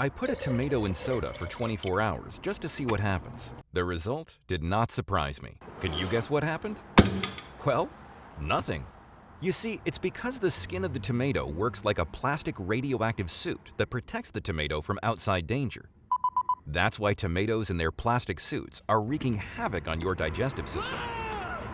I put a tomato in soda for 24 hours just to see what happens. The result did not surprise me. Can you guess what happened? Well, nothing. You see, it's because the skin of the tomato works like a plastic radioactive suit that protects the tomato from outside danger. That's why tomatoes and their plastic suits are wreaking havoc on your digestive system.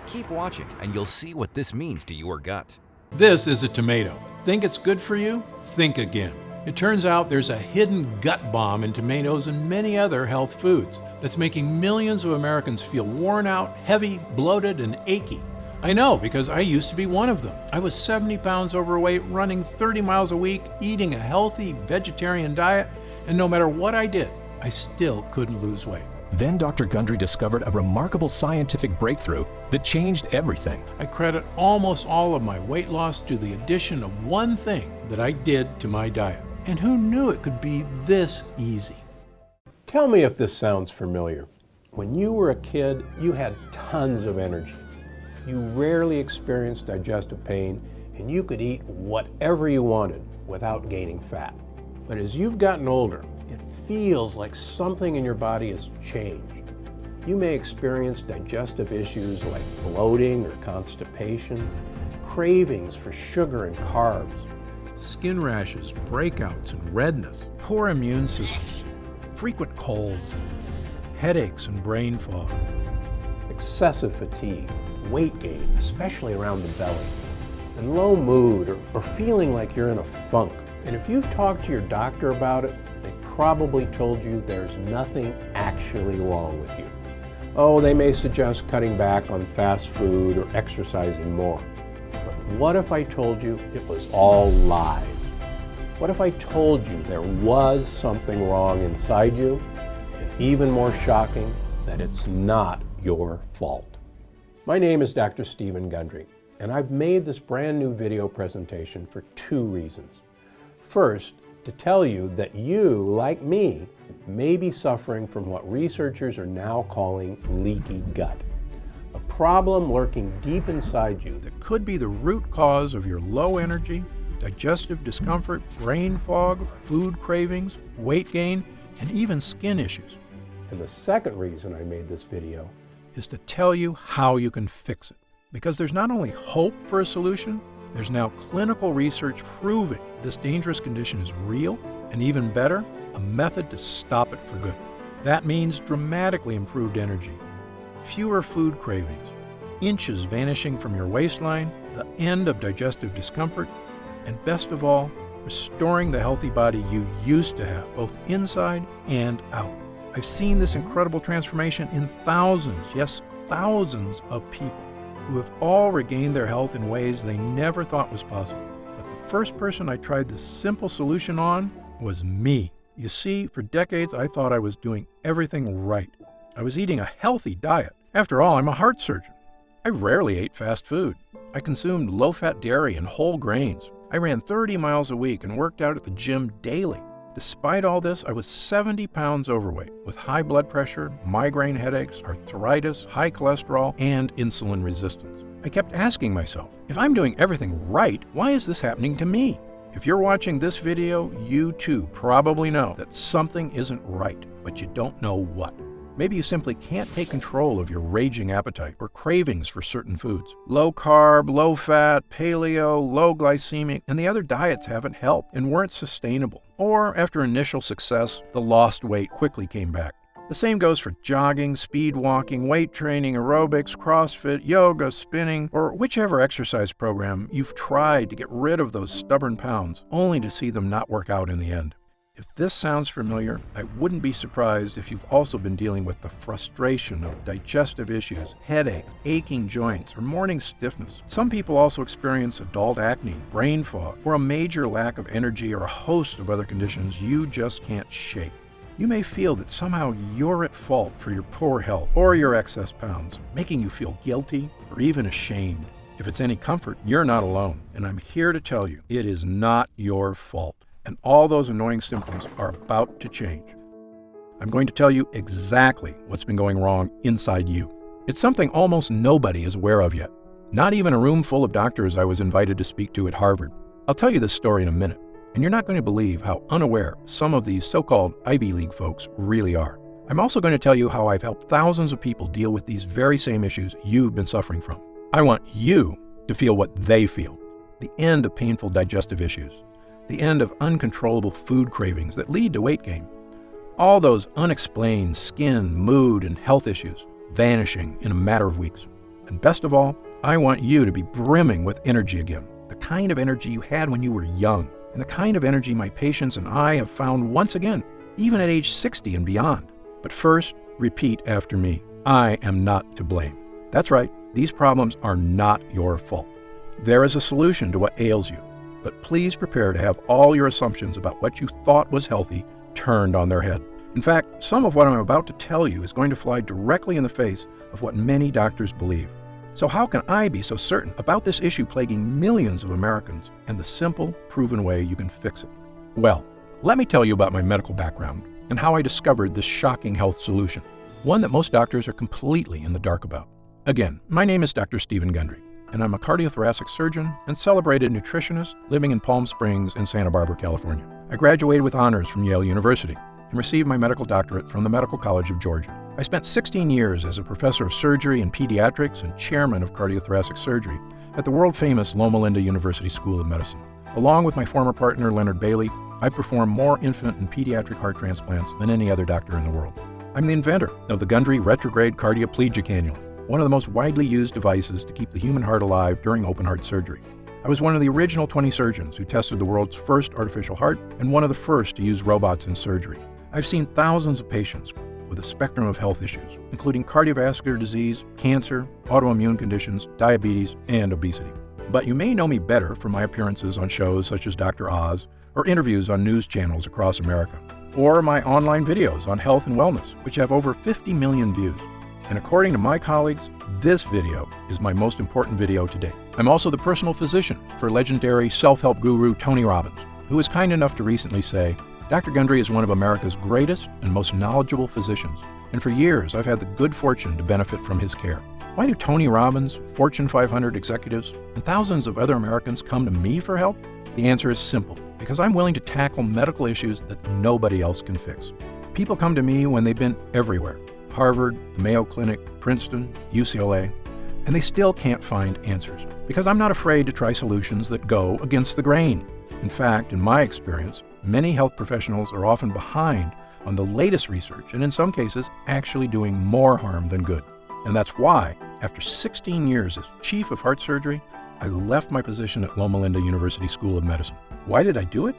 Keep watching and you'll see what this means to your gut. This is a tomato. Think it's good for you? Think again. It turns out there's a hidden gut bomb in tomatoes and many other health foods that's making millions of Americans feel worn out, heavy, bloated, and achy. I know, because I used to be one of them. I was 70 pounds overweight, running 30 miles a week, eating a healthy vegetarian diet, and no matter what I did, I still couldn't lose weight. Then Dr. Gundry discovered a remarkable scientific breakthrough that changed everything. I credit almost all of my weight loss to the addition of one thing that I did to my diet. And who knew it could be this easy? Tell me if this sounds familiar. When you were a kid, you had tons of energy. You rarely experienced digestive pain, and you could eat whatever you wanted without gaining fat. But as you've gotten older, it feels like something in your body has changed. You may experience digestive issues like bloating or constipation, cravings for sugar and carbs, Skin rashes, breakouts, and redness, poor immune systems, frequent colds, headaches, and brain fog, excessive fatigue, weight gain, especially around the belly, and low mood or feeling like you're in a funk. And if you've talked to your doctor about it, they probably told you there's nothing actually wrong with you. Oh, they may suggest cutting back on fast food or exercising more. But what if I told you it was all lies? What if I told you there was something wrong inside you? And even more shocking, that it's not your fault. My name is Dr. Stephen Gundry, and I've made this brand new video presentation for two reasons. First, to tell you that you, like me, may be suffering from what researchers are now calling leaky gut. A problem lurking deep inside you that could be the root cause of your low energy, digestive discomfort, brain fog, food cravings, weight gain, and even skin issues. And the second reason I made this video is to tell you how you can fix it. Because there's not only hope for a solution, there's now clinical research proving this dangerous condition is real, and even better, a method to stop it for good. That means dramatically improved energy, fewer food cravings, inches vanishing from your waistline, the end of digestive discomfort, and best of all, restoring the healthy body you used to have, both inside and out. I've seen this incredible transformation in thousands, yes, thousands of people who have all regained their health in ways they never thought was possible. But the first person I tried this simple solution on was me. You see, for decades I thought I was doing everything right. I was eating a healthy diet. After all, I'm a heart surgeon. I rarely ate fast food. I consumed low-fat dairy and whole grains. I ran 30 miles a week and worked out at the gym daily. Despite all this, I was 70 pounds overweight with high blood pressure, migraine headaches, arthritis, high cholesterol, and insulin resistance. I kept asking myself, if I'm doing everything right, why is this happening to me? If you're watching this video, you too probably know that something isn't right, but you don't know what. Maybe you simply can't take control of your raging appetite or cravings for certain foods. Low carb, low fat, paleo, low glycemic, and the other diets haven't helped and weren't sustainable. Or after initial success, the lost weight quickly came back. The same goes for jogging, speed walking, weight training, aerobics, CrossFit, yoga, spinning, or whichever exercise program you've tried to get rid of those stubborn pounds, only to see them not work out in the end. If this sounds familiar, I wouldn't be surprised if you've also been dealing with the frustration of digestive issues, headaches, aching joints, or morning stiffness. Some people also experience adult acne, brain fog, or a major lack of energy or a host of other conditions you just can't shake. You may feel that somehow you're at fault for your poor health or your excess pounds, making you feel guilty or even ashamed. If it's any comfort, you're not alone, and I'm here to tell you it is not your fault. And all those annoying symptoms are about to change. I'm going to tell you exactly what's been going wrong inside you. It's something almost nobody is aware of yet. Not even a room full of doctors I was invited to speak to at Harvard. I'll tell you this story in a minute. And you're not going to believe how unaware some of these so-called Ivy League folks really are. I'm also going to tell you how I've helped thousands of people deal with these very same issues you've been suffering from. I want you to feel what they feel. The end of painful digestive issues. The end of uncontrollable food cravings that lead to weight gain. All those unexplained skin, mood, and health issues vanishing in a matter of weeks. And best of all, I want you to be brimming with energy again. The kind of energy you had when you were young. And the kind of energy my patients and I have found once again, even at age 60 and beyond. But first, repeat after me. I am not to blame. That's right, these problems are not your fault. There is a solution to what ails you, but please prepare to have all your assumptions about what you thought was healthy turned on their head. In fact, some of what I'm about to tell you is going to fly directly in the face of what many doctors believe. So how can I be so certain about this issue plaguing millions of Americans and the simple, proven way you can fix it? Well, let me tell you about my medical background and how I discovered this shocking health solution, one that most doctors are completely in the dark about. Again, my name is Dr. Stephen Gundry, and I'm a cardiothoracic surgeon and celebrated nutritionist living in Palm Springs and Santa Barbara, California. I graduated with honors from Yale University and received my medical doctorate from the Medical College of Georgia. I spent 16 years as a professor of surgery and pediatrics and chairman of cardiothoracic surgery at the world-famous Loma Linda University School of Medicine. Along with my former partner, Leonard Bailey, I performed more infant and pediatric heart transplants than any other doctor in the world. I'm the inventor of the Gundry retrograde cardioplegic cannula, one of the most widely used devices to keep the human heart alive during open heart surgery. I was one of the original 20 surgeons who tested the world's first artificial heart and one of the first to use robots in surgery. I've seen thousands of patients with a spectrum of health issues, including cardiovascular disease, cancer, autoimmune conditions, diabetes, and obesity. But you may know me better from my appearances on shows such as Dr. Oz, or interviews on news channels across America, or my online videos on health and wellness, which have over 50 million views. And according to my colleagues, this video is my most important video to date. I'm also the personal physician for legendary self-help guru Tony Robbins, who was kind enough to recently say, Dr. Gundry is one of America's greatest and most knowledgeable physicians, and for years I've had the good fortune to benefit from his care. Why do Tony Robbins, Fortune 500 executives, and thousands of other Americans come to me for help? The answer is simple, because I'm willing to tackle medical issues that nobody else can fix. People come to me when they've been everywhere, Harvard, the Mayo Clinic, Princeton, UCLA, and they still can't find answers, because I'm not afraid to try solutions that go against the grain. In fact, in my experience, many health professionals are often behind on the latest research and in some cases actually doing more harm than good. And that's why, after 16 years as chief of heart surgery, I left my position at Loma Linda University School of Medicine. Why did I do it?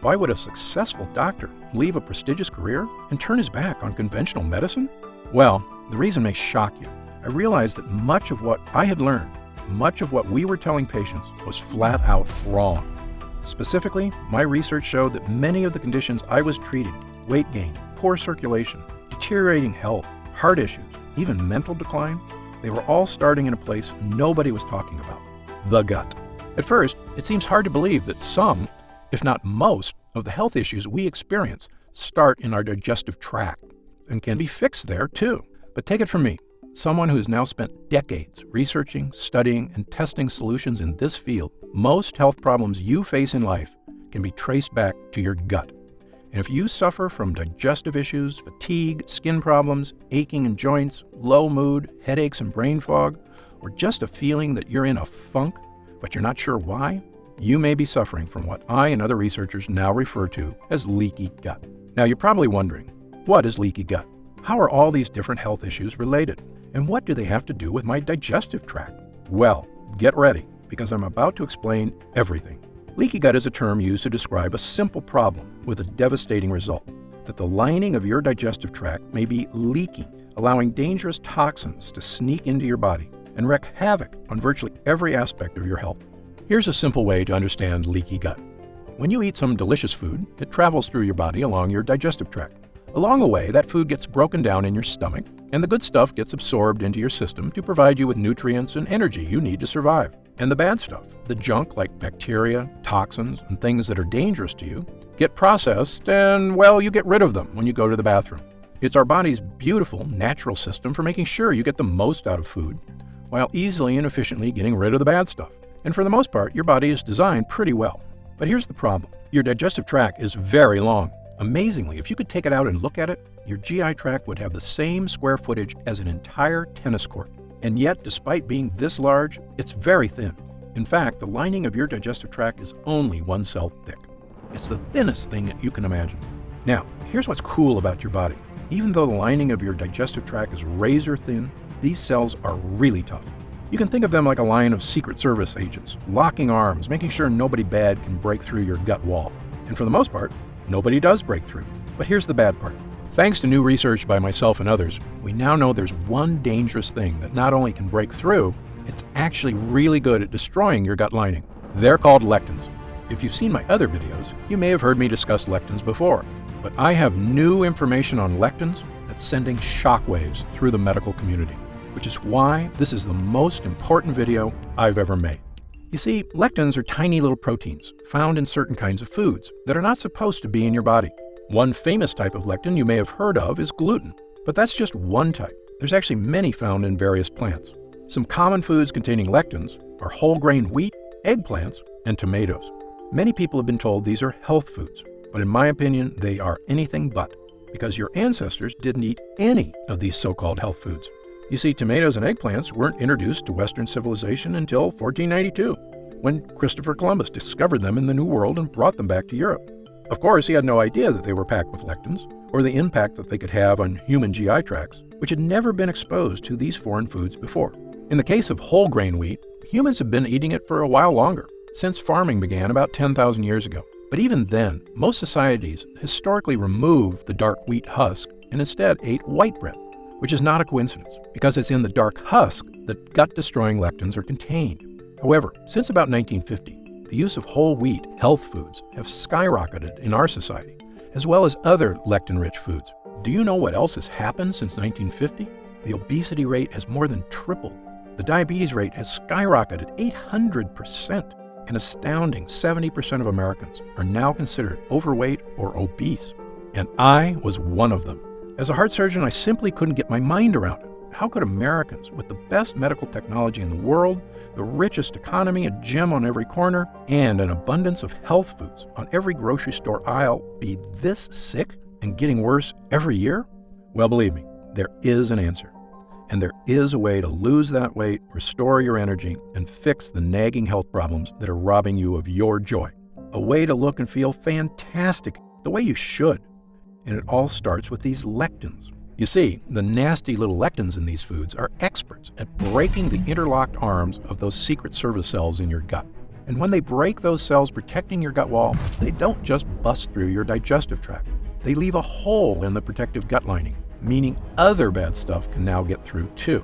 Why would a successful doctor leave a prestigious career and turn his back on conventional medicine? Well, the reason may shock you. I realized that much of what I had learned, much of what we were telling patients was flat out wrong. Specifically, my research showed that many of the conditions I was treating, weight gain, poor circulation, deteriorating health, heart issues, even mental decline, they were all starting in a place nobody was talking about, the gut. At first, it seems hard to believe that some, if not most, of the health issues we experience start in our digestive tract and can be fixed there too. But take it from me, someone who has now spent decades researching, studying, and testing solutions in this field, most health problems you face in life can be traced back to your gut. And if you suffer from digestive issues, fatigue, skin problems, aching in joints, low mood, headaches and brain fog, or just a feeling that you're in a funk, but you're not sure why, you may be suffering from what I and other researchers now refer to as leaky gut. Now you're probably wondering, what is leaky gut? How are all these different health issues related? And what do they have to do with my digestive tract? Well, get ready, because I'm about to explain everything. Leaky gut is a term used to describe a simple problem with a devastating result, that the lining of your digestive tract may be leaky, allowing dangerous toxins to sneak into your body and wreak havoc on virtually every aspect of your health. Here's a simple way to understand leaky gut. When you eat some delicious food, it travels through your body along your digestive tract. Along the way, that food gets broken down in your stomach, and the good stuff gets absorbed into your system to provide you with nutrients and energy you need to survive. And the bad stuff, the junk like bacteria, toxins, and things that are dangerous to you, get processed and, well, you get rid of them when you go to the bathroom. It's our body's beautiful, natural system for making sure you get the most out of food, while easily and efficiently getting rid of the bad stuff. And for the most part, your body is designed pretty well. But here's the problem. Your digestive tract is very long. Amazingly, if you could take it out and look at it, your GI tract would have the same square footage as an entire tennis court. And yet, despite being this large, it's very thin. In fact, the lining of your digestive tract is only 1 cell thick. It's the thinnest thing that you can imagine. Now, here's what's cool about your body. Even though the lining of your digestive tract is razor thin, these cells are really tough. You can think of them like a line of Secret Service agents, locking arms, making sure nobody bad can break through your gut wall. And for the most part, nobody does break through. But here's the bad part. Thanks to new research by myself and others, we now know there's one dangerous thing that not only can break through, it's actually really good at destroying your gut lining. They're called lectins. If you've seen my other videos, you may have heard me discuss lectins before, but I have new information on lectins that's sending shockwaves through the medical community, which is why this is the most important video I've ever made. You see, lectins are tiny little proteins found in certain kinds of foods that are not supposed to be in your body. One famous type of lectin you may have heard of is gluten, but that's just one type. There's actually many found in various plants. Some common foods containing lectins are whole grain wheat, eggplants, and tomatoes. Many people have been told these are health foods, but in my opinion, they are anything but, because your ancestors didn't eat any of these so-called health foods. You see, tomatoes and eggplants weren't introduced to Western civilization until 1492, when Christopher Columbus discovered them in the New World and brought them back to Europe. Of course, he had no idea that they were packed with lectins, or the impact that they could have on human GI tracts, which had never been exposed to these foreign foods before. In the case of whole grain wheat, humans have been eating it for a while longer, since farming began about 10,000 years ago. But even then, most societies historically removed the dark wheat husk and instead ate white bread, which is not a coincidence, because it's in the dark husk that gut-destroying lectins are contained. However, since about 1950, the use of whole wheat health foods have skyrocketed in our society, as well as other lectin-rich foods. Do you know what else has happened since 1950? The obesity rate has more than tripled. The diabetes rate has skyrocketed 800%. An astounding 70% of Americans are now considered overweight or obese, and I was one of them. As a heart surgeon, I simply couldn't get my mind around it. How could Americans, with the best medical technology in the world, the richest economy, a gym on every corner, and an abundance of health foods on every grocery store aisle, be this sick and getting worse every year? Well, believe me, there is an answer. And there is a way to lose that weight, restore your energy, and fix the nagging health problems that are robbing you of your joy. A way to look and feel fantastic, the way you should. And it all starts with these lectins. You see, the nasty little lectins in these foods are experts at breaking the interlocked arms of those Secret Service cells in your gut. And when they break those cells protecting your gut wall, they don't just bust through your digestive tract. They leave a hole in the protective gut lining, meaning other bad stuff can now get through too.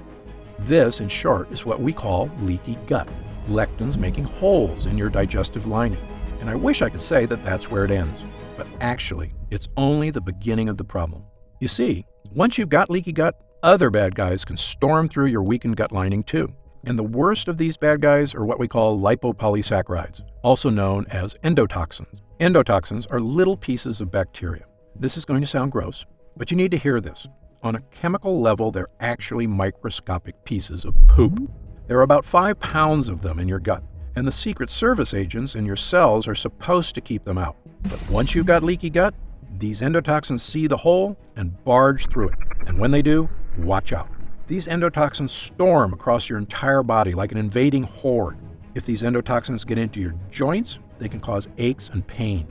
This, in short, is what we call leaky gut, lectins making holes in your digestive lining. And I wish I could say that that's where it ends, but actually, it's only the beginning of the problem. You see, once you've got leaky gut, other bad guys can storm through your weakened gut lining too. And the worst of these bad guys are what we call lipopolysaccharides, also known as endotoxins. Endotoxins are little pieces of bacteria. This is going to sound gross, but you need to hear this. On a chemical level, they're actually microscopic pieces of poop. There are about 5 pounds of them in your gut, and the Secret Service agents in your cells are supposed to keep them out. But once you've got leaky gut, these endotoxins see the hole and barge through it. And when they do, watch out. These endotoxins storm across your entire body like an invading horde. If these endotoxins get into your joints, they can cause aches and pain.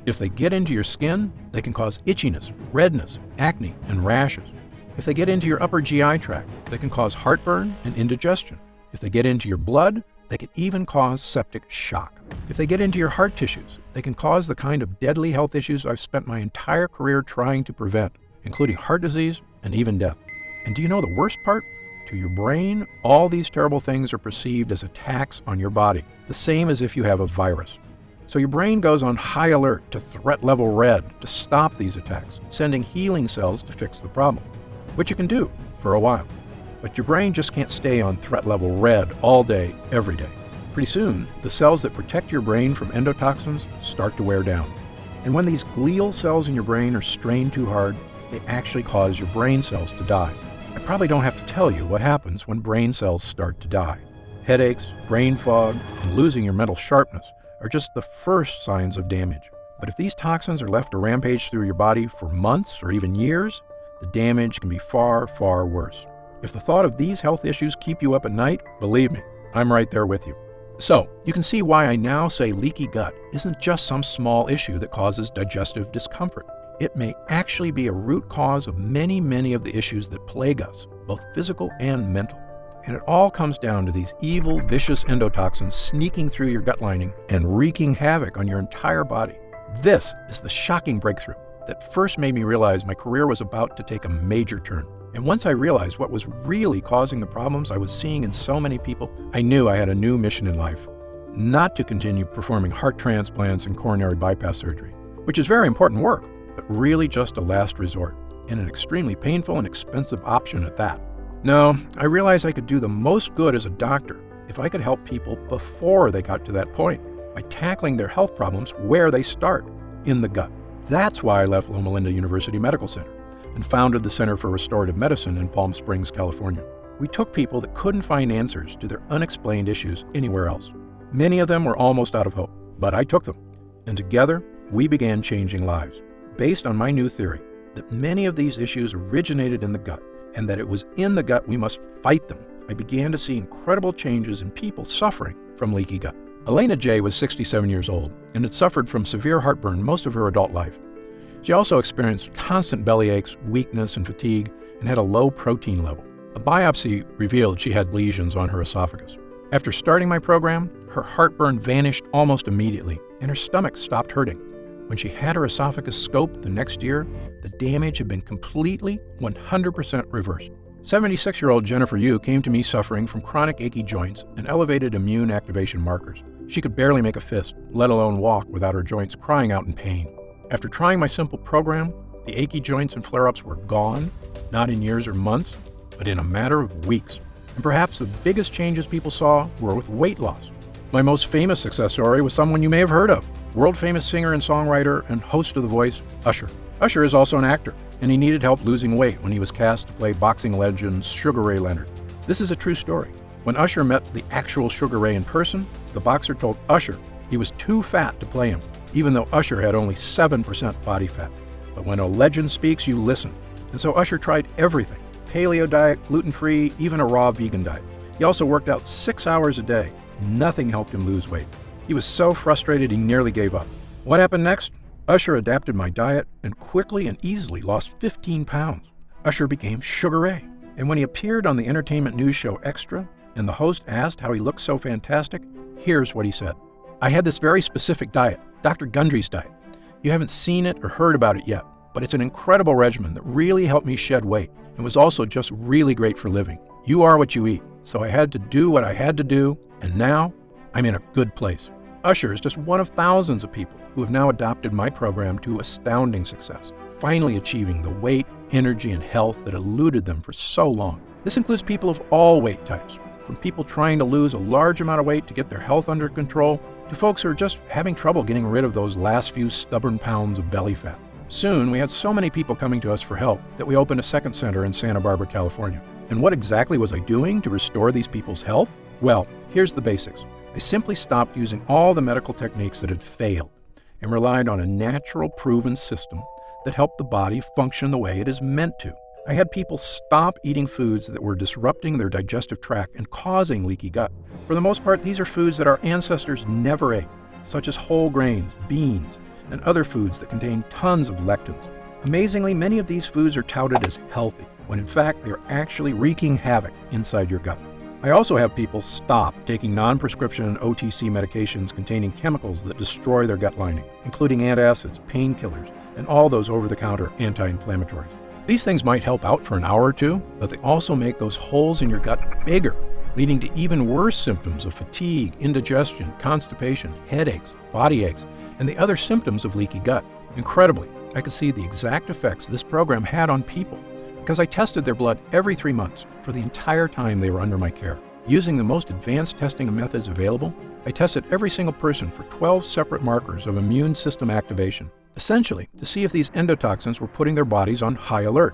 If they get into your skin, they can cause itchiness, redness, acne, and rashes. If they get into your upper GI tract, they can cause heartburn and indigestion. If they get into your blood, they can even cause septic shock. If they get into your heart tissues, they can cause the kind of deadly health issues I've spent my entire career trying to prevent, including heart disease and even death. And do you know the worst part? To your brain, all these terrible things are perceived as attacks on your body, the same as if you have a virus. So your brain goes on high alert to threat level red to stop these attacks, sending healing cells to fix the problem, which you can do for a while. But your brain just can't stay on threat level red all day, every day. Pretty soon, the cells that protect your brain from endotoxins start to wear down. And when these glial cells in your brain are strained too hard, they actually cause your brain cells to die. I probably don't have to tell you what happens when brain cells start to die. Headaches, brain fog, and losing your mental sharpness are just the first signs of damage. But if these toxins are left to rampage through your body for months or even years, the damage can be far, far worse. If the thought of these health issues keep you up at night, believe me, I'm right there with you. So, you can see why I now say leaky gut isn't just some small issue that causes digestive discomfort. It may actually be a root cause of many, many of the issues that plague us, both physical and mental. And it all comes down to these evil, vicious endotoxins sneaking through your gut lining and wreaking havoc on your entire body. This is the shocking breakthrough that first made me realize my career was about to take a major turn. And once I realized what was really causing the problems I was seeing in so many people, I knew I had a new mission in life. Not to continue performing heart transplants and coronary bypass surgery, which is very important work, but really just a last resort, and an extremely painful and expensive option at that. No, I realized I could do the most good as a doctor if I could help people before they got to that point, by tackling their health problems where they start, in the gut. That's why I left Loma Linda University Medical Center and founded the Center for Restorative Medicine in Palm Springs, California. We took people that couldn't find answers to their unexplained issues anywhere else. Many of them were almost out of hope, but I took them. And together, we began changing lives, based on my new theory that many of these issues originated in the gut, and that it was in the gut we must fight them. I began to see incredible changes in people suffering from leaky gut. Elena J. was 67 years old and had suffered from severe heartburn most of her adult life. She also experienced constant belly aches, weakness, and fatigue, and had a low protein level. A biopsy revealed she had lesions on her esophagus. After starting my program, her heartburn vanished almost immediately, and her stomach stopped hurting. When she had her esophagus scoped the next year, the damage had been completely 100% reversed. 76-year-old Jennifer Yu came to me suffering from chronic achy joints and elevated immune activation markers. She could barely make a fist, let alone walk, without her joints crying out in pain. After trying my simple program, the achy joints and flare-ups were gone, not in years or months, but in a matter of weeks. And perhaps the biggest changes people saw were with weight loss. My most famous success story was someone you may have heard of, world-famous singer and songwriter and host of The Voice, Usher. Usher is also an actor, and he needed help losing weight when he was cast to play boxing legend Sugar Ray Leonard. This is a true story. When Usher met the actual Sugar Ray in person, the boxer told Usher he was too fat to play him, even though Usher had only 7% body fat. But when a legend speaks, you listen. And so Usher tried everything: paleo diet, gluten-free, even a raw vegan diet. He also worked out 6 hours a day. Nothing helped him lose weight. He was so frustrated he nearly gave up. What happened next? Usher adapted my diet and quickly and easily lost 15 pounds. Usher became Sugar Ray. And when he appeared on the entertainment news show Extra, and the host asked how he looked so fantastic, here's what he said. I had this very specific diet, Dr. Gundry's diet. You haven't seen it or heard about it yet, but it's an incredible regimen that really helped me shed weight and was also just really great for living. You are what you eat, so I had to do what I had to do, and now I'm in a good place. Usher is just one of thousands of people who have now adopted my program to astounding success, finally achieving the weight, energy, and health that eluded them for so long. This includes people of all weight types, from people trying to lose a large amount of weight to get their health under control, to folks who are just having trouble getting rid of those last few stubborn pounds of belly fat. Soon, we had so many people coming to us for help that we opened a second center in Santa Barbara, California. And what exactly was I doing to restore these people's health? Well, here's the basics. I simply stopped using all the medical techniques that had failed and relied on a natural, proven system that helped the body function the way it is meant to. I had people stop eating foods that were disrupting their digestive tract and causing leaky gut. For the most part, these are foods that our ancestors never ate, such as whole grains, beans, and other foods that contain tons of lectins. Amazingly, many of these foods are touted as healthy, when in fact they are actually wreaking havoc inside your gut. I also have people stop taking non-prescription OTC medications containing chemicals that destroy their gut lining, including antacids, painkillers, and all those over-the-counter anti-inflammatories. These things might help out for an hour or two, but they also make those holes in your gut bigger, leading to even worse symptoms of fatigue, indigestion, constipation, headaches, body aches, and the other symptoms of leaky gut. Incredibly, I could see the exact effects this program had on people because I tested their blood every 3 months for the entire time they were under my care. Using the most advanced testing methods available, I tested every single person for 12 separate markers of immune system activation, essentially to see if these endotoxins were putting their bodies on high alert.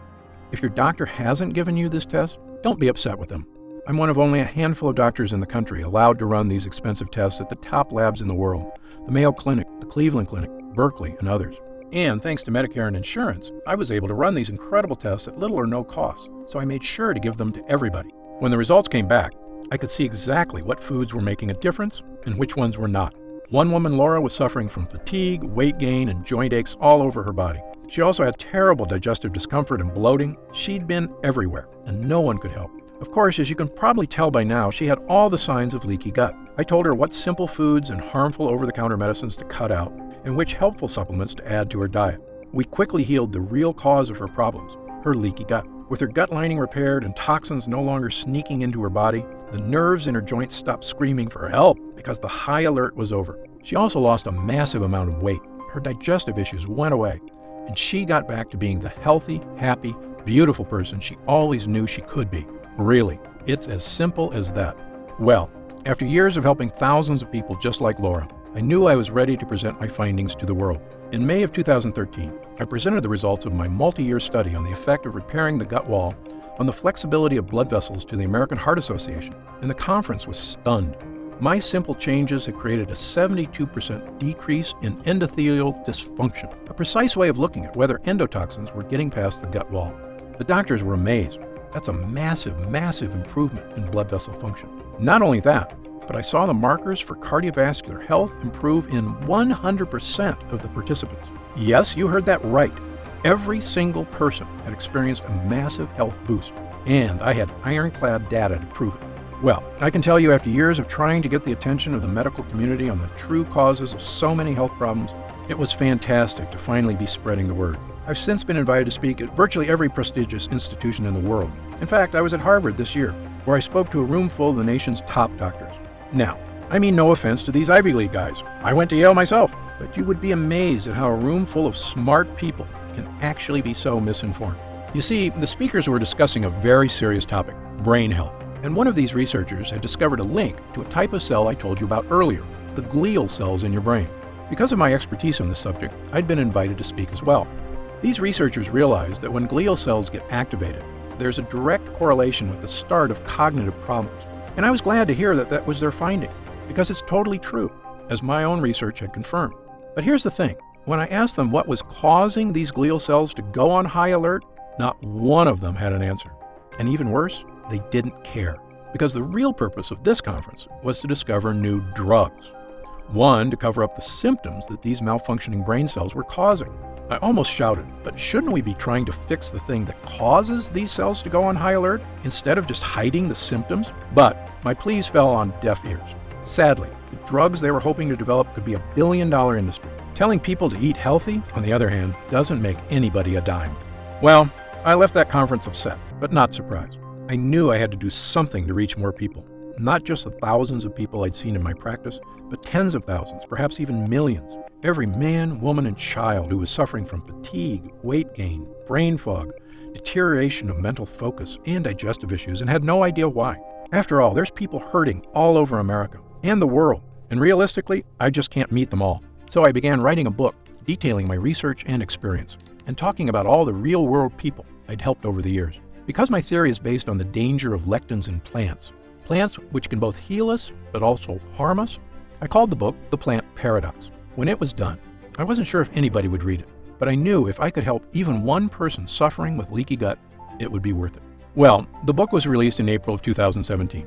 If your doctor hasn't given you this test, don't be upset with them. I'm one of only a handful of doctors in the country allowed to run these expensive tests at the top labs in the world: the Mayo Clinic, the Cleveland Clinic, Berkeley, and others. And thanks to Medicare and insurance, I was able to run these incredible tests at little or no cost, so I made sure to give them to everybody. When the results came back, I could see exactly what foods were making a difference and which ones were not. One woman, Laura, was suffering from fatigue, weight gain, and joint aches all over her body. She also had terrible digestive discomfort and bloating. She'd been everywhere, and no one could help. Of course, as you can probably tell by now, she had all the signs of leaky gut. I told her what simple foods and harmful over-the-counter medicines to cut out, and which helpful supplements to add to her diet. We quickly healed the real cause of her problems, her leaky gut. With her gut lining repaired and toxins no longer sneaking into her body, the nerves in her joints stopped screaming for help because the high alert was over. She also lost a massive amount of weight. Her digestive issues went away, and she got back to being the healthy, happy, beautiful person she always knew she could be. Really, it's as simple as that. Well, after years of helping thousands of people just like Laura, I knew I was ready to present my findings to the world. In May of 2013, I presented the results of my multi-year study on the effect of repairing the gut wall on the flexibility of blood vessels to the American Heart Association, and the conference was stunned. My simple changes had created a 72% decrease in endothelial dysfunction, a precise way of looking at whether endotoxins were getting past the gut wall. The doctors were amazed. That's a massive, massive improvement in blood vessel function. Not only that, but I saw the markers for cardiovascular health improve in 100% of the participants. Yes, you heard that right. Every single person had experienced a massive health boost, and I had ironclad data to prove it. Well, I can tell you after years of trying to get the attention of the medical community on the true causes of so many health problems, it was fantastic to finally be spreading the word. I've since been invited to speak at virtually every prestigious institution in the world. In fact, I was at Harvard this year, where I spoke to a room full of the nation's top doctors. Now, I mean no offense to these Ivy League guys. I went to Yale myself, but you would be amazed at how a room full of smart people can actually be so misinformed. You see, the speakers were discussing a very serious topic, brain health. And one of these researchers had discovered a link to a type of cell I told you about earlier, the glial cells in your brain. Because of my expertise on this subject, I'd been invited to speak as well. These researchers realized that when glial cells get activated, there's a direct correlation with the start of cognitive problems. And I was glad to hear that that was their finding, because it's totally true, as my own research had confirmed. But here's the thing. When I asked them what was causing these glial cells to go on high alert, not one of them had an answer. And even worse, they didn't care, because the real purpose of this conference was to discover new drugs. One, to cover up the symptoms that these malfunctioning brain cells were causing. I almost shouted, but shouldn't we be trying to fix the thing that causes these cells to go on high alert instead of just hiding the symptoms? But my pleas fell on deaf ears. Sadly, the drugs they were hoping to develop could be $1 billion industry. Telling people to eat healthy, on the other hand, doesn't make anybody a dime. Well, I left that conference upset, but not surprised. I knew I had to do something to reach more people. Not just the thousands of people I'd seen in my practice, but tens of thousands, perhaps even millions. Every man, woman, and child who was suffering from fatigue, weight gain, brain fog, deterioration of mental focus, and digestive issues, and had no idea why. After all, there's people hurting all over America and the world, and realistically, I just can't meet them all. So I began writing a book detailing my research and experience, and talking about all the real-world people I'd helped over the years. Because my theory is based on the danger of lectins in plants which can both heal us but also harm us, I called the book The Plant Paradox. When it was done, I wasn't sure if anybody would read it, but I knew if I could help even one person suffering with leaky gut, it would be worth it. Well, the book was released in April of 2017.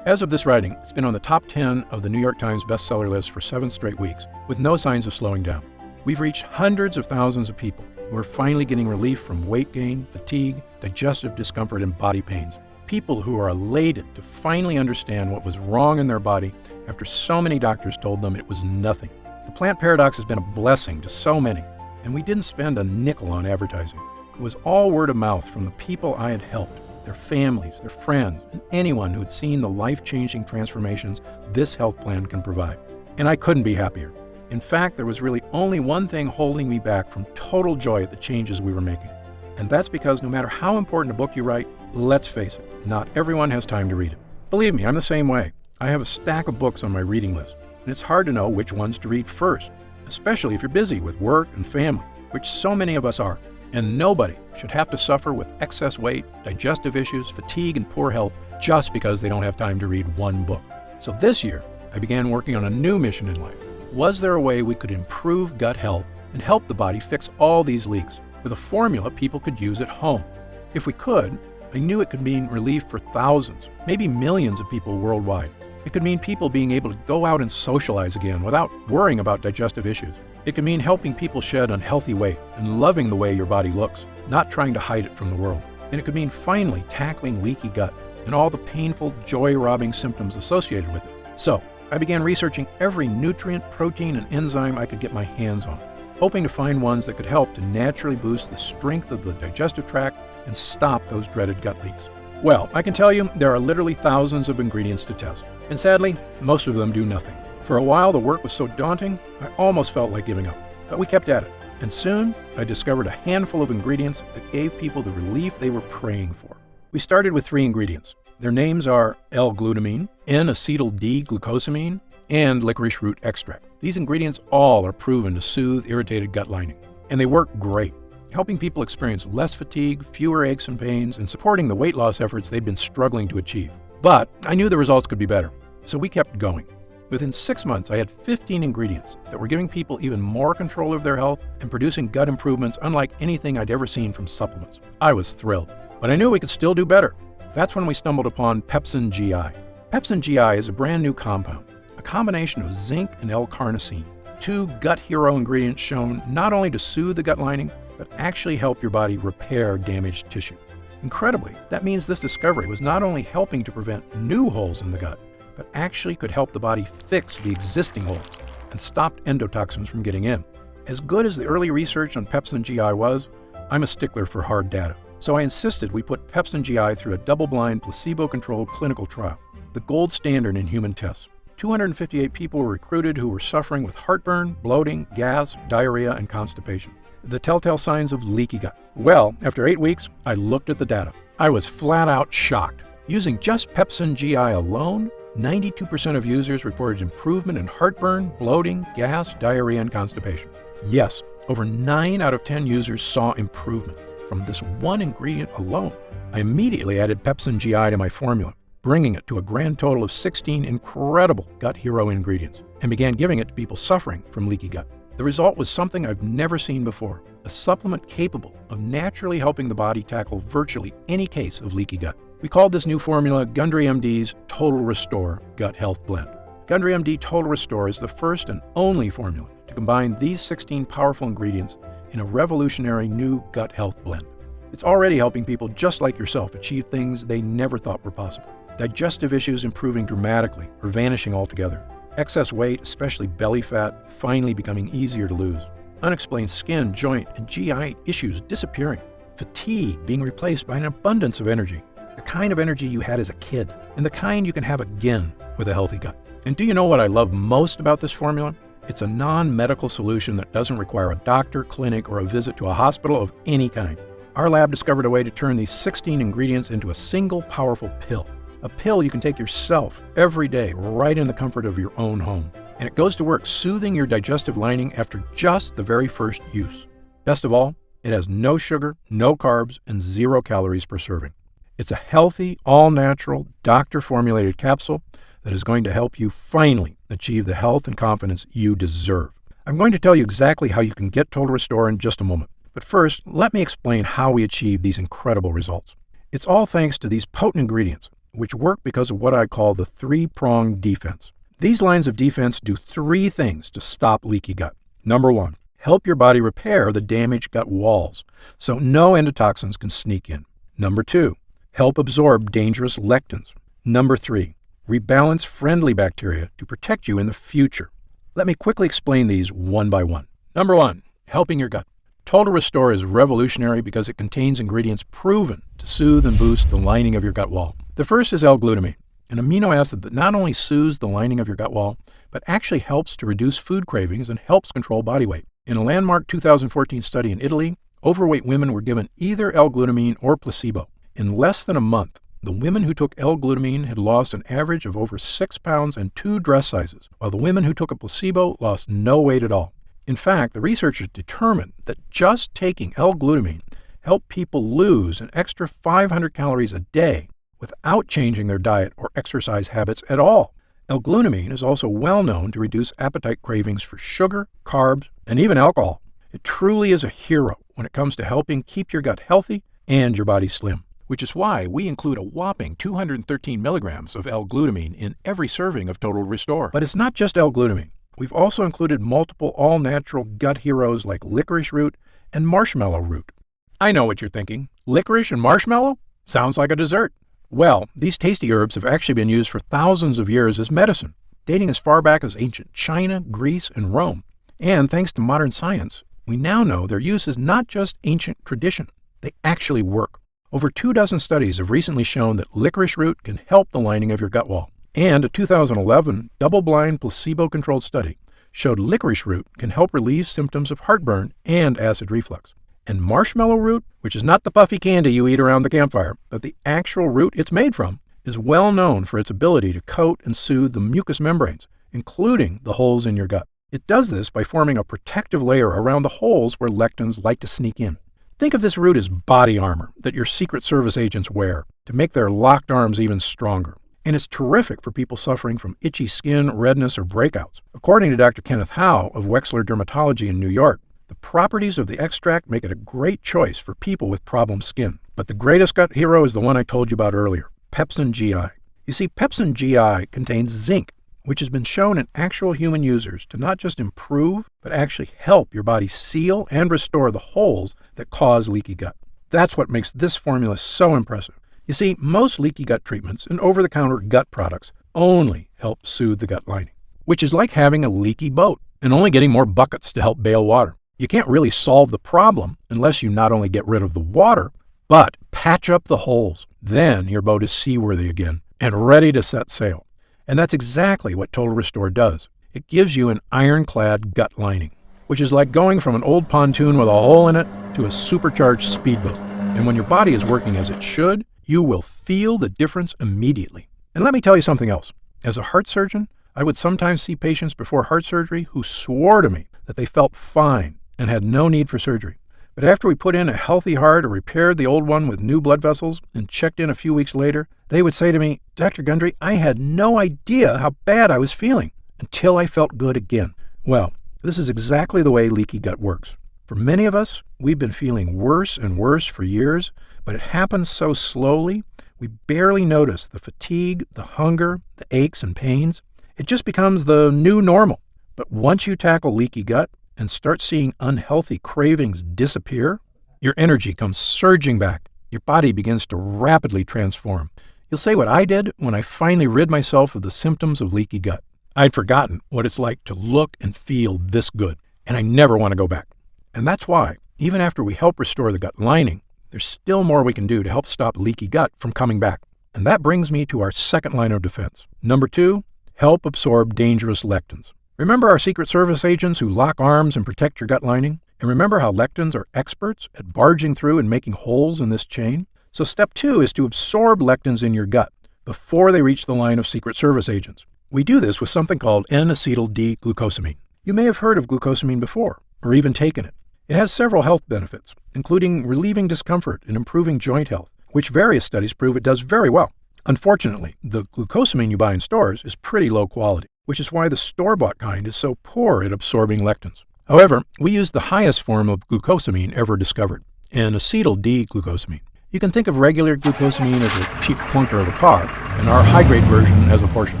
As of this writing, it's been on the top 10 of the New York Times bestseller list for 7 straight weeks, with no signs of slowing down. We've reached hundreds of thousands of people who are finally getting relief from weight gain, fatigue, digestive discomfort, and body pains. People who are elated to finally understand what was wrong in their body after so many doctors told them it was nothing. The Plant Paradox has been a blessing to so many, and we didn't spend a nickel on advertising. It was all word of mouth from the people I had helped, their families, their friends, and anyone who had seen the life-changing transformations this health plan can provide. And I couldn't be happier. In fact, there was really only one thing holding me back from total joy at the changes we were making. And that's because no matter how important a book you write, let's face it, not everyone has time to read it. Believe me, I'm the same way. I have a stack of books on my reading list, and it's hard to know which ones to read first, especially if you're busy with work and family, which so many of us are. And nobody should have to suffer with excess weight, digestive issues, fatigue, and poor health just because they don't have time to read one book. So this year, I began working on a new mission in life. Was there a way we could improve gut health and help the body fix all these leaks with a formula people could use at home? If we could, I knew it could mean relief for thousands, maybe millions of people worldwide. It could mean people being able to go out and socialize again without worrying about digestive issues. It could mean helping people shed unhealthy weight and loving the way your body looks, not trying to hide it from the world. And it could mean finally tackling leaky gut and all the painful, joy-robbing symptoms associated with it. So, I began researching every nutrient, protein, and enzyme I could get my hands on, hoping to find ones that could help to naturally boost the strength of the digestive tract and stop those dreaded gut leaks. Well, I can tell you there are literally thousands of ingredients to test, and sadly, most of them do nothing. For a while, the work was so daunting, I almost felt like giving up, but we kept at it. And soon, I discovered a handful of ingredients that gave people the relief they were praying for. We started with 3 ingredients. Their names are L-glutamine, N-acetyl-D-glucosamine, and licorice root extract. These ingredients all are proven to soothe irritated gut lining, and they work great, helping people experience less fatigue, fewer aches and pains, and supporting the weight loss efforts they'd been struggling to achieve. But I knew the results could be better, so we kept going. Within 6 months, I had 15 ingredients that were giving people even more control of their health and producing gut improvements unlike anything I'd ever seen from supplements. I was thrilled, but I knew we could still do better. That's when we stumbled upon Pepsin GI. Pepsin GI is a brand new compound, a combination of zinc and L-carnosine, 2 gut hero ingredients shown not only to soothe the gut lining, but actually help your body repair damaged tissue. Incredibly, that means this discovery was not only helping to prevent new holes in the gut, but actually could help the body fix the existing holes and stop endotoxins from getting in. As good as the early research on Pepsin GI was, I'm a stickler for hard data. So I insisted we put Pepsin GI through a double-blind, placebo-controlled clinical trial, the gold standard in human tests. 258 people were recruited who were suffering with heartburn, bloating, gas, diarrhea, and constipation, the telltale signs of leaky gut. Well, after 8 weeks, I looked at the data. I was flat out shocked. Using just Pepsin GI alone, 92% of users reported improvement in heartburn, bloating, gas, diarrhea, and constipation. Yes, over 9 out of 10 users saw improvement from this one ingredient alone. I immediately added Pepsin GI to my formula, bringing it to a grand total of 16 incredible gut hero ingredients, and began giving it to people suffering from leaky gut. The result was something I've never seen before, a supplement capable of naturally helping the body tackle virtually any case of leaky gut. We called this new formula Gundry MD's Total Restore Gut Health Blend. Gundry MD Total Restore is the first and only formula to combine these 16 powerful ingredients in a revolutionary new gut health blend. It's already helping people just like yourself achieve things they never thought were possible. Digestive issues improving dramatically or vanishing altogether. Excess weight, especially belly fat, finally becoming easier to lose. Unexplained skin, joint, and GI issues disappearing. Fatigue being replaced by an abundance of energy. The kind of energy you had as a kid, and the kind you can have again with a healthy gut. And do you know what I love most about this formula? It's a non-medical solution that doesn't require a doctor, clinic, or a visit to a hospital of any kind. Our lab discovered a way to turn these 16 ingredients into a single powerful pill. A pill you can take yourself every day right in the comfort of your own home. And it goes to work soothing your digestive lining after just the very first use. Best of all, it has no sugar, no carbs, and 0 calories per serving. It's a healthy, all-natural, doctor-formulated capsule that is going to help you finally achieve the health and confidence you deserve. I'm going to tell you exactly how you can get Total Restore in just a moment. But first, let me explain how we achieve these incredible results. It's all thanks to these potent ingredients, which work because of what I call the 3-pronged defense. These lines of defense do 3 things to stop leaky gut. Number 1, help your body repair the damaged gut walls so no endotoxins can sneak in. Number 2, help absorb dangerous lectins. Number 3, rebalance friendly bacteria to protect you in the future. Let me quickly explain these one by one. Number 1, helping your gut. Total Restore is revolutionary because it contains ingredients proven to soothe and boost the lining of your gut wall. The first is L-glutamine, an amino acid that not only soothes the lining of your gut wall, but actually helps to reduce food cravings and helps control body weight. In a landmark 2014 study in Italy, overweight women were given either L-glutamine or placebo. In less than a month, the women who took L-glutamine had lost an average of over 6 pounds and 2 dress sizes, while the women who took a placebo lost no weight at all. In fact, the researchers determined that just taking L-glutamine helped people lose an extra 500 calories a day without changing their diet or exercise habits at all. L-glutamine is also well known to reduce appetite cravings for sugar, carbs, and even alcohol. It truly is a hero when it comes to helping keep your gut healthy and your body slim, which is why we include a whopping 213 milligrams of L-glutamine in every serving of Total Restore. But it's not just L-glutamine. We've also included multiple all-natural gut heroes like licorice root and marshmallow root. I know what you're thinking. Licorice and marshmallow? Sounds like a dessert. Well, these tasty herbs have actually been used for thousands of years as medicine, dating as far back as ancient China, Greece, and Rome. And thanks to modern science, we now know their use is not just ancient tradition. They actually work. Over 24 studies have recently shown that licorice root can help the lining of your gut wall. And a 2011 double-blind placebo-controlled study showed licorice root can help relieve symptoms of heartburn and acid reflux. And marshmallow root, which is not the puffy candy you eat around the campfire, but the actual root it's made from, is well known for its ability to coat and soothe the mucous membranes, including the holes in your gut. It does this by forming a protective layer around the holes where lectins like to sneak in. Think of this root as body armor that your Secret Service agents wear to make their locked arms even stronger. And it's terrific for people suffering from itchy skin, redness, or breakouts. According to Dr. Kenneth Howe of Wexler Dermatology in New York, the properties of the extract make it a great choice for people with problem skin. But the greatest gut hero is the one I told you about earlier, Pepsin GI. You see, Pepsin GI contains zinc, which has been shown in actual human users to not just improve, but actually help your body seal and restore the holes that cause leaky gut. That's what makes this formula so impressive. You see, most leaky gut treatments and over-the-counter gut products only help soothe the gut lining, which is like having a leaky boat and only getting more buckets to help bail water. You can't really solve the problem unless you not only get rid of the water, but patch up the holes. Then your boat is seaworthy again and ready to set sail. And that's exactly what Total Restore does. It gives you an ironclad gut lining, which is like going from an old pontoon with a hole in it to a supercharged speedboat. And when your body is working as it should, you will feel the difference immediately. And let me tell you something else. As a heart surgeon, I would sometimes see patients before heart surgery who swore to me that they felt fine and had no need for surgery. But after we put in a healthy heart or repaired the old one with new blood vessels and checked in a few weeks later, they would say to me, "Dr. Gundry, I had no idea how bad I was feeling until I felt good again." Well, this is exactly the way leaky gut works. For many of us, we've been feeling worse and worse for years, but it happens so slowly, we barely notice the fatigue, the hunger, the aches and pains. It just becomes the new normal. But once you tackle leaky gut and start seeing unhealthy cravings disappear, your energy comes surging back. Your body begins to rapidly transform. You'll say what I did when I finally rid myself of the symptoms of leaky gut. I'd forgotten what it's like to look and feel this good, and I never want to go back. And that's why, even after we help restore the gut lining, there's still more we can do to help stop leaky gut from coming back. And that brings me to our second line of defense. Number 2, help absorb dangerous lectins. Remember our Secret Service agents who lock arms and protect your gut lining? And remember how lectins are experts at barging through and making holes in this chain? So step 2 is to absorb lectins in your gut before they reach the line of Secret Service agents. We do this with something called N-acetyl D-glucosamine. You may have heard of glucosamine before, or even taken it. It has several health benefits, including relieving discomfort and improving joint health, which various studies prove it does very well. Unfortunately, the glucosamine you buy in stores is pretty low quality, which is why the store-bought kind is so poor at absorbing lectins. However, we use the highest form of glucosamine ever discovered, N-acetyl D-glucosamine. You can think of regular glucosamine as a cheap clunker of a car, and our high-grade version as a Porsche.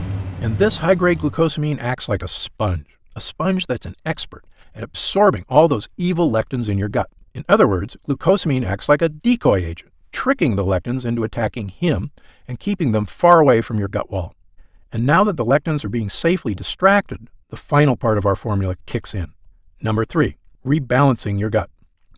And this high-grade glucosamine acts like a sponge that's an expert at absorbing all those evil lectins in your gut. In other words, glucosamine acts like a decoy agent, tricking the lectins into attacking him and keeping them far away from your gut wall. And now that the lectins are being safely distracted, the final part of our formula kicks in. Number 3, rebalancing your gut.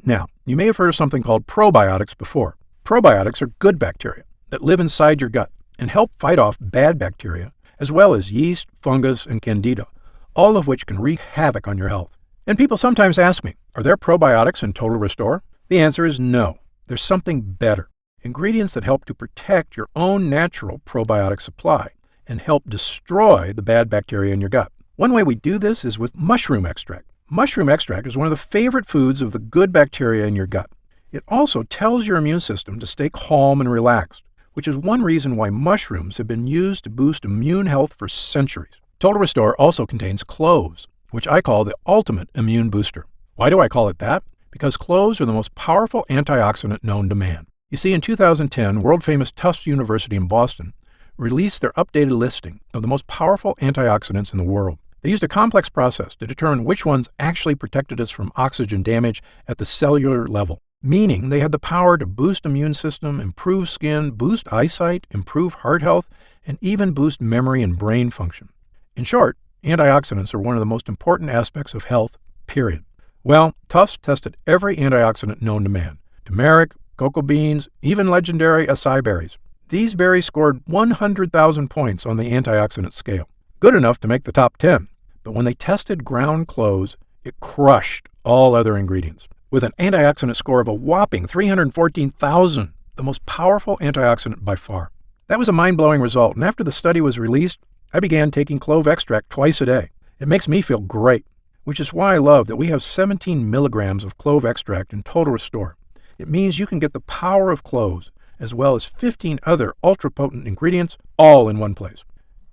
Now, you may have heard of something called probiotics before. Probiotics are good bacteria that live inside your gut and help fight off bad bacteria, as well as yeast, fungus, and candida, all of which can wreak havoc on your health. And people sometimes ask me, are there probiotics in Total Restore? The answer is no. There's something better. Ingredients that help to protect your own natural probiotic supply and help destroy the bad bacteria in your gut. One way we do this is with mushroom extract. Mushroom extract is one of the favorite foods of the good bacteria in your gut. It also tells your immune system to stay calm and relaxed, which is one reason why mushrooms have been used to boost immune health for centuries. Total Restore also contains cloves, which I call the ultimate immune booster. Why do I call it that? Because cloves are the most powerful antioxidant known to man. You see, in 2010, world-famous Tufts University in Boston released their updated listing of the most powerful antioxidants in the world. They used a complex process to determine which ones actually protected us from oxygen damage at the cellular level, meaning they had the power to boost immune system, improve skin, boost eyesight, improve heart health, and even boost memory and brain function. In short, antioxidants are one of the most important aspects of health, period. Well, Tufts tested every antioxidant known to man: turmeric, cocoa beans, even legendary acai berries. These berries scored 100,000 points on the antioxidant scale, good enough to make the top 10. But when they tested ground cloves, it crushed all other ingredients, with an antioxidant score of a whopping 314,000, the most powerful antioxidant by far. That was a mind-blowing result, and after the study was released, I began taking clove extract twice a day. It makes me feel great, which is why I love that we have 17 milligrams of clove extract in Total Restore. It means you can get the power of cloves, as well as 15 other ultra-potent ingredients, all in one place.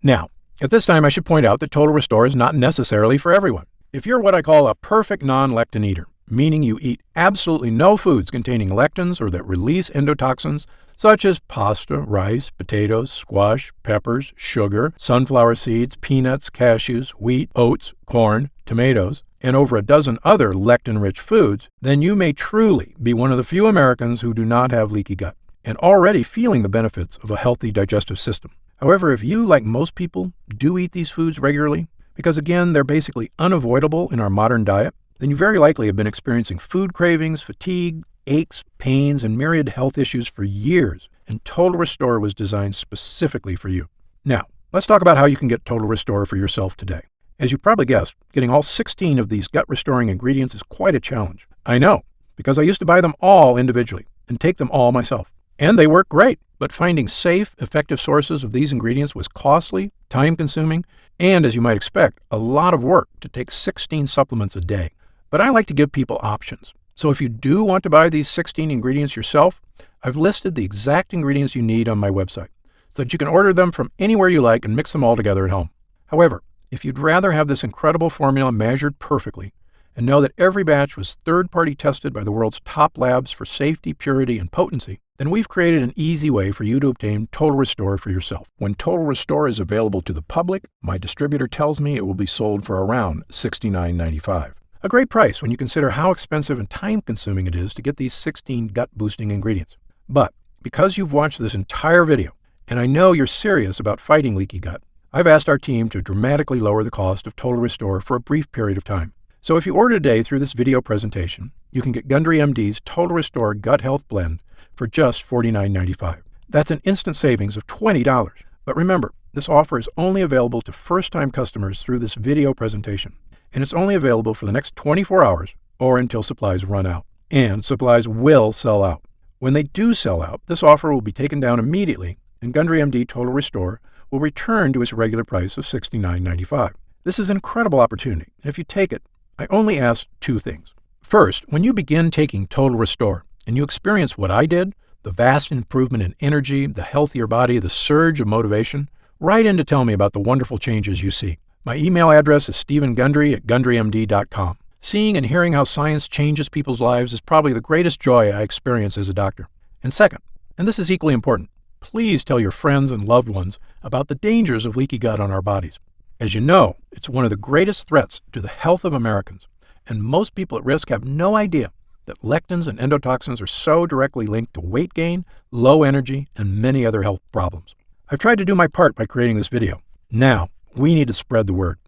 Now, at this time, I should point out that Total Restore is not necessarily for everyone. If you're what I call a perfect non-lectin eater, meaning you eat absolutely no foods containing lectins or that release endotoxins, such as pasta, rice, potatoes, squash, peppers, sugar, sunflower seeds, peanuts, cashews, wheat, oats, corn, tomatoes, and over a dozen other lectin-rich foods, then you may truly be one of the few Americans who do not have leaky gut and already feeling the benefits of a healthy digestive system. However, if you, like most people, do eat these foods regularly, because again, they're basically unavoidable in our modern diet, then you very likely have been experiencing food cravings, fatigue, aches, pains, and myriad health issues for years, and Total Restore was designed specifically for you. Now, let's talk about how you can get Total Restore for yourself today. As you probably guessed, getting all 16 of these gut-restoring ingredients is quite a challenge. I know, because I used to buy them all individually and take them all myself. And they work great, but finding safe, effective sources of these ingredients was costly, time-consuming, and, as you might expect, a lot of work to take 16 supplements a day. But I like to give people options. So if you do want to buy these 16 ingredients yourself, I've listed the exact ingredients you need on my website, so that you can order them from anywhere you like and mix them all together at home. However, if you'd rather have this incredible formula measured perfectly, and know that every batch was third-party tested by the world's top labs for safety, purity, and potency, then we've created an easy way for you to obtain Total Restore for yourself. When Total Restore is available to the public, my distributor tells me it will be sold for around $69.95. A great price when you consider how expensive and time-consuming it is to get these 16 gut-boosting ingredients. But because you've watched this entire video, and I know you're serious about fighting leaky gut, I've asked our team to dramatically lower the cost of Total Restore for a brief period of time. So if you order today through this video presentation, you can get Gundry MD's Total Restore Gut Health Blend for just $49.95. That's an instant savings of $20. But remember, this offer is only available to first-time customers through this video presentation, and it's only available for the next 24 hours or until supplies run out. And supplies will sell out. When they do sell out, this offer will be taken down immediately, and Gundry MD Total Restore will return to its regular price of $69.95. This is an incredible opportunity, and if you take it, I only ask two things. First, when you begin taking Total Restore and you experience what I did, the vast improvement in energy, the healthier body, the surge of motivation, write in to tell me about the wonderful changes you see. My email address is stephengundry@gundrymd.com. Seeing and hearing how science changes people's lives is probably the greatest joy I experience as a doctor. And second, and this is equally important, please tell your friends and loved ones about the dangers of leaky gut on our bodies. As you know, it's one of the greatest threats to the health of Americans, and most people at risk have no idea that lectins and endotoxins are so directly linked to weight gain, low energy, and many other health problems. I've tried to do my part by creating this video. Now, we need to spread the word.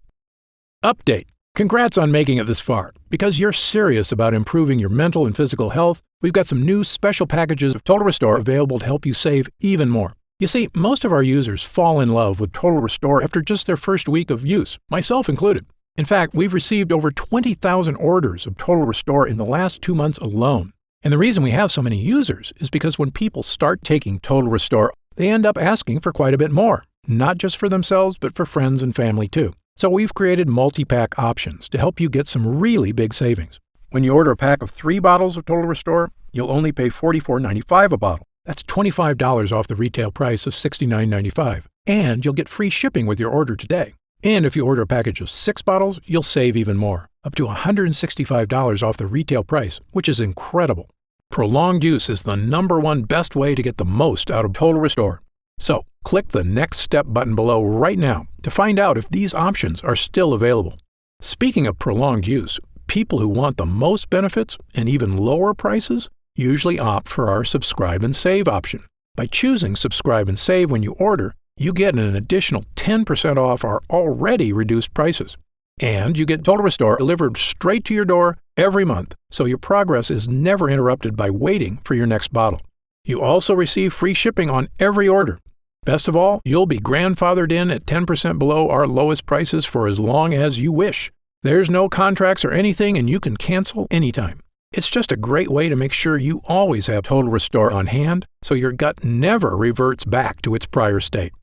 Update. Congrats on making it this far. Because you're serious about improving your mental and physical health, we've got some new special packages of Total Restore available to help you save even more. You see, most of our users fall in love with Total Restore after just their first week of use, myself included. In fact, we've received over 20,000 orders of Total Restore in the last 2 months alone. And the reason we have so many users is because when people start taking Total Restore, they end up asking for quite a bit more, not just for themselves, but for friends and family too. So we've created multi-pack options to help you get some really big savings. When you order a pack of 3 bottles of Total Restore, you'll only pay $44.95 a bottle. That's $25 off the retail price of $69.95, and you'll get free shipping with your order today. And if you order a package of 6 bottles, you'll save even more, up to $165 off the retail price, which is incredible. Prolonged use is the #1 best way to get the most out of Total Restore. So, click the Next Step button below right now to find out if these options are still available. Speaking of prolonged use, people who want the most benefits and even lower prices usually opt for our Subscribe and Save option. By choosing Subscribe and Save when you order, you get an additional 10% off our already reduced prices. And you get Total Restore delivered straight to your door every month, so your progress is never interrupted by waiting for your next bottle. You also receive free shipping on every order. Best of all, you'll be grandfathered in at 10% below our lowest prices for as long as you wish. There's no contracts or anything, and you can cancel anytime. It's just a great way to make sure you always have Total Restore on hand, so your gut never reverts back to its prior state.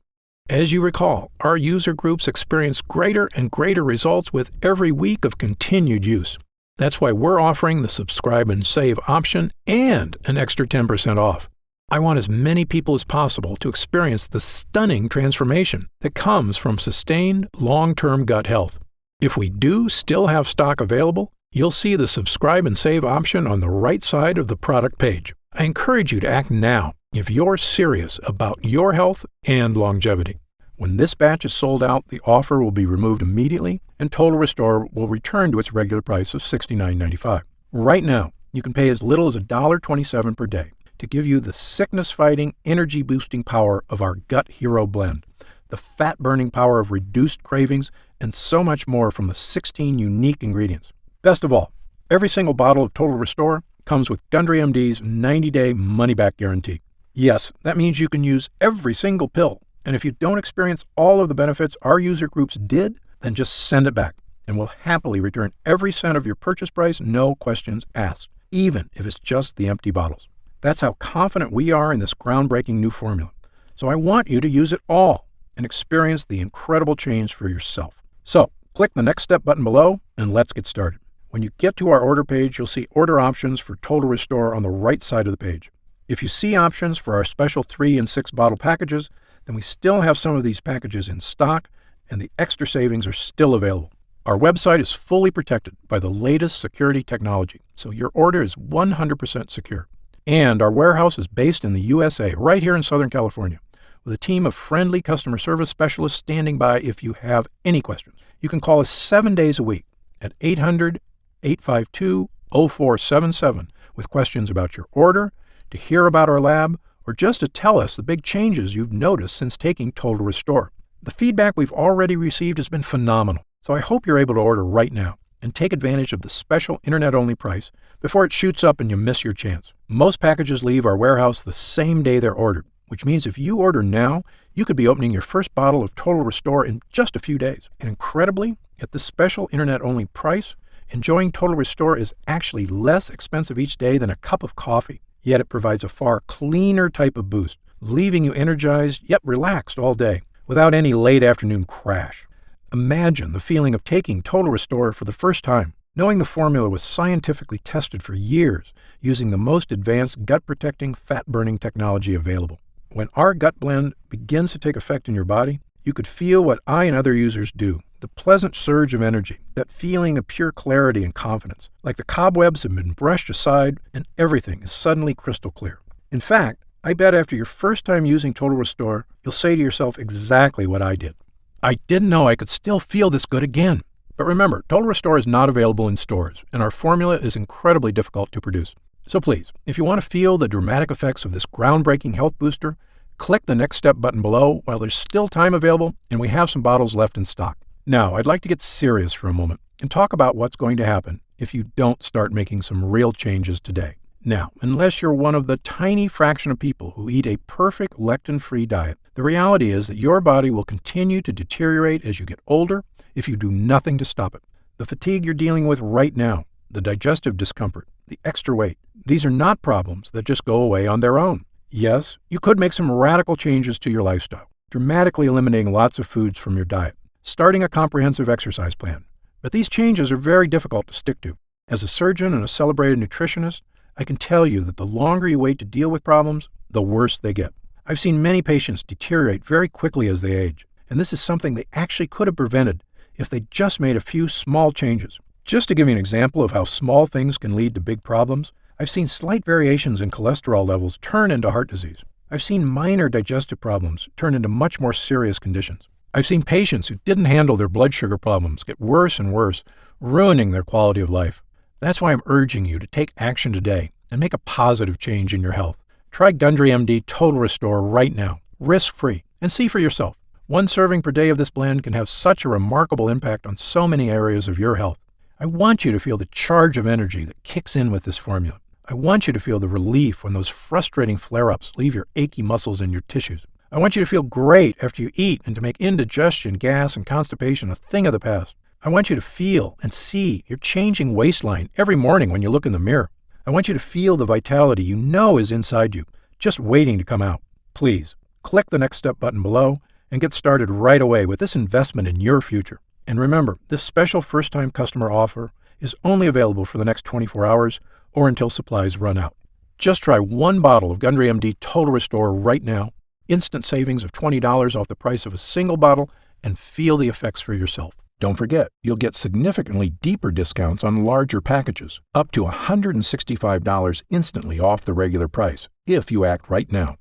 As you recall, our user groups experience greater and greater results with every week of continued use. That's why we're offering the Subscribe and Save option and an extra 10% off. I want as many people as possible to experience the stunning transformation that comes from sustained long-term gut health. If we do still have stock available, you'll see the Subscribe and Save option on the right side of the product page. I encourage you to act now if you're serious about your health and longevity. When this batch is sold out, the offer will be removed immediately and Total Restore will return to its regular price of $69.95. Right now, you can pay as little as $1.27 per day to give you the sickness-fighting, energy-boosting power of our Gut Hero blend, the fat-burning power of reduced cravings, and so much more from the 16 unique ingredients. Best of all, every single bottle of Total Restore comes with Gundry MD's 90-day money-back guarantee. Yes, that means you can use every single pill, and if you don't experience all of the benefits our user groups did, then just send it back, and we'll happily return every cent of your purchase price, no questions asked, even if it's just the empty bottles. That's how confident we are in this groundbreaking new formula. So I want you to use it all and experience the incredible change for yourself. So, click the Next Step button below and let's get started. When you get to our order page, you'll see order options for Total Restore on the right side of the page. If you see options for our special 3 and 6 bottle packages, then we still have some of these packages in stock and the extra savings are still available. Our website is fully protected by the latest security technology, so your order is 100% secure. And our warehouse is based in the USA, right here in Southern California, with a team of friendly customer service specialists standing by if you have any questions. You can call us 7 days a week at 800-852-0477 with questions about your order, to hear about our lab, or just to tell us the big changes you've noticed since taking Total Restore. The feedback we've already received has been phenomenal, so I hope you're able to order right now and take advantage of the special internet-only price before it shoots up and you miss your chance. Most packages leave our warehouse the same day they're ordered, which means if you order now, you could be opening your first bottle of Total Restore in just a few days. And incredibly, at this special internet-only price, enjoying Total Restore is actually less expensive each day than a cup of coffee. Yet it provides a far cleaner type of boost, leaving you energized yet relaxed all day without any late afternoon crash. Imagine the feeling of taking Total Restore for the first time, knowing the formula was scientifically tested for years using the most advanced gut-protecting, fat-burning technology available. When our gut blend begins to take effect in your body, you could feel what I and other users do, the pleasant surge of energy, that feeling of pure clarity and confidence, like the cobwebs have been brushed aside and everything is suddenly crystal clear. In fact, I bet after your first time using Total Restore, you'll say to yourself exactly what I did. I didn't know I could still feel this good again. But remember, Total Restore is not available in stores, and our formula is incredibly difficult to produce. So please, if you want to feel the dramatic effects of this groundbreaking health booster, click the Next Step button below while there's still time available and we have some bottles left in stock. Now, I'd like to get serious for a moment and talk about what's going to happen if you don't start making some real changes today. Now, unless you're one of the tiny fraction of people who eat a perfect lectin-free diet, the reality is that your body will continue to deteriorate as you get older if you do nothing to stop it. The fatigue you're dealing with right now, the digestive discomfort, the extra weight, these are not problems that just go away on their own. Yes, you could make some radical changes to your lifestyle, dramatically eliminating lots of foods from your diet, starting a comprehensive exercise plan. But these changes are very difficult to stick to. As a surgeon and a celebrated nutritionist, I can tell you that the longer you wait to deal with problems, the worse they get. I've seen many patients deteriorate very quickly as they age, and this is something they actually could have prevented if they just made a few small changes. Just to give you an example of how small things can lead to big problems, I've seen slight variations in cholesterol levels turn into heart disease. I've seen minor digestive problems turn into much more serious conditions. I've seen patients who didn't handle their blood sugar problems get worse and worse, ruining their quality of life. That's why I'm urging you to take action today and make a positive change in your health. Try Gundry MD Total Restore right now, risk-free, and see for yourself. One serving per day of this blend can have such a remarkable impact on so many areas of your health. I want you to feel the charge of energy that kicks in with this formula. I want you to feel the relief when those frustrating flare-ups leave your achy muscles and your tissues. I want you to feel great after you eat and to make indigestion, gas, and constipation a thing of the past. I want you to feel and see your changing waistline every morning when you look in the mirror. I want you to feel the vitality you know is inside you, just waiting to come out. Please, click the Next Step button below and get started right away with this investment in your future. And remember, this special first-time customer offer is only available for the next 24 hours or until supplies run out. Just try one bottle of Gundry MD Total Restore right now, instant savings of $20 off the price of a single bottle, and feel the effects for yourself. Don't forget, you'll get significantly deeper discounts on larger packages, up to $165 instantly off the regular price, if you act right now.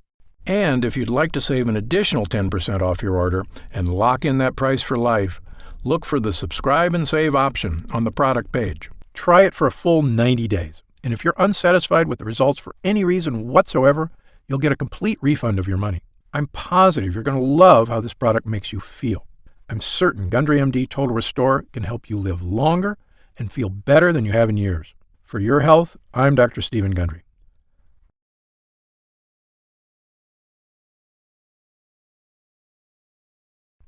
And if you'd like to save an additional 10% off your order and lock in that price for life, look for the Subscribe and Save option on the product page. Try it for a full 90 days. And if you're unsatisfied with the results for any reason whatsoever, you'll get a complete refund of your money. I'm positive you're going to love how this product makes you feel. I'm certain Gundry MD Total Restore can help you live longer and feel better than you have in years. For your health, I'm Dr. Stephen Gundry.